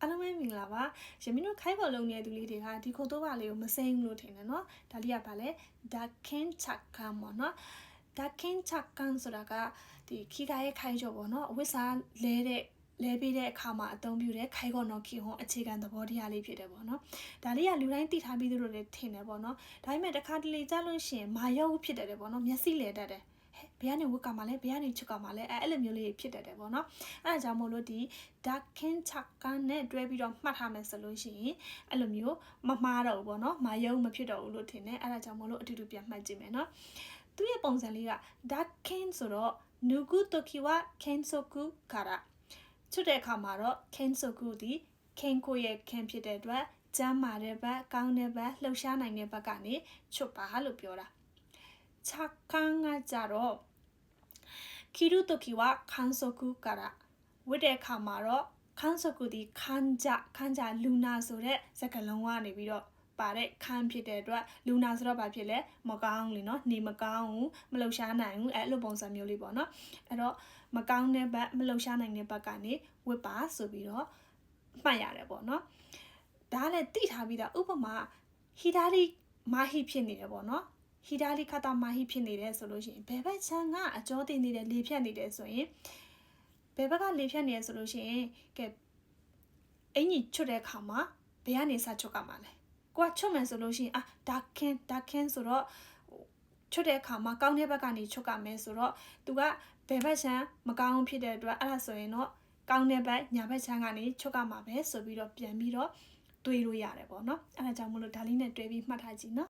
အားလုံးပဲမင်္ဂလာပါရမင်းတို့ခိုင်းပေါ်လုံးနေတဲ့သူလေးတွေကဒီခိုတိုးပါလေးကိုမစိမ့်ဘူးလို့ထင်တယ်နော်ဒါလေးကပါလေဒါကင်းချက်ကန်ပေါ့နော်ဒါကင်းချက်ကန်ဆိုတာကဒီခီကာရဲ့ခိုင်းကြောပေါ့နော်အဝိစာလဲပေးတဲ့အခါမှာအသုံးပြုတဲ့ခိုင်ကော်နော်ခီဟွန်အခြေခံသဘောတရားလေးဖြစ်တယ်ပေါ့နော်ဒါလေးကလူတိုင်းသိထားပြီးသူတို့လည်းထင်တယ်ပေါ့နော်ဒါပေမဲ့တစ်ခါတလေကြားလို့ရှိရင်မာယောက်ဖြစ်တယ်ပေါ့နော်မျက်စိလဲတတ်တယ်ဘယ်ကနေဝတ်ကမှာလဲဘယ်ကနေချွတ်ကမှာလဲအဲ့လိုမျိုးလေးဖြစ်တတ်တယ်ပေါ့နော်အဲ့ဒါကြောင့်မို့လို့ဒီ dark king chakkan နဲ့တွဲပြီးတော့မှတ်ထားမယ်ဆိုလို့ရှိရင်အဲ့လိုမျိုးမမှားတော့ဘူးပေါ့နော်မာယုံမဖြစ်တော့ဘူးလို့ထင်တယ်အဲ့ဒါကြောင့်မို့လို့အတူတူပြန်မှတ်ကြည့်မယ်နော်သူ့ရဲ့ပုံစံလေးက dark king ဆိုတော့ nugu toki wa kensoku kara ချွတ်တဲ့အခါမှာတော့ kensoku ဒီ kenko ရဲ့ ken ဖြစ်တဲ့အတွက်ကျမ်းမာတဲ့ဘက်ကောင်းတဲ့ဘက်လှုပ်ရှားနိုင်တဲ့ဘက်ကနေချွတ်ပါလို့ပြောတာချက်ကန်ကကြတော့ခီရုတိုကီဝါခန်းဆိုကူကရာဝတ်တဲ့အခါမှာတော့ခန်းဆိုကူဒီခန်းကြလူနာဆိုတဲ့စကားလုံးကနေပြီးတော့ပါတဲ့ခန်းဖြစ်တဲ့အတွက်လူနာဆိုတော့ဘာဖြစ်လဲမကောင်းလေနော်နေမကောင်းဘူးမလှုပ်ရှားနိုင်ဘူးအဲ့လိုပုံစံမျိုးလေးပေါ့နော်အဲ့တော့မကောင်းတဲ့ဘက်မလှုပ်ရှားနိုင်တဲ့ဘက်ကနေဝတ်ပါဆိုပြီးတော့မှတ်ရတယ်ပေါ့နော်ဒါလည်းသိထားပြီးသားဥပမာဟီဒါရီမာဟီဖြစ်နေတယ်ပေါ့နော်ဟီဒါလီခတာမာဟီဖြစ်နေတယ်ဆိုလို့ရှိရင်ဘယ်ဘက်ချမ်းကအကျော်တင်နေတယ်လေဖြတ်နေတယ်ဆိုရင်ဘယ်ဘက်ကလေဖြတ်နေရဆိုလို့ရှိရင်ကဲအင်ကြီးချွတ်တဲ့ခါမှာဘယ်ကနေစချွတ်ကမှာလဲကိုကချွတ်မယ်ဆိုလို့ရှိရင်ဒါခင်ဆိုတော့ချွတ်တဲ့ခါမှာကောင်းတဲ့ဘက်ကနေချွတ်ကမယ်ဆိုတော့သူကဘယ်ဘက်ချမ်းမကောင်းဖြစ်တဲ့အတွက်အဲ့ဒါဆိုရင်တော့ကောင်းတဲ့ဘက်ညာဘက်ချမ်းကနေချွတ်ကမှာပဲဆိုပြီးတော့ပြန်ပြီးတော့တွေးလို့ရတယ်ပေါ့နော်အဲ့ဒါကြောင့်မလို့ဒါလေးနဲ့တွဲပြီးမှတ်ထားကြည့်နော်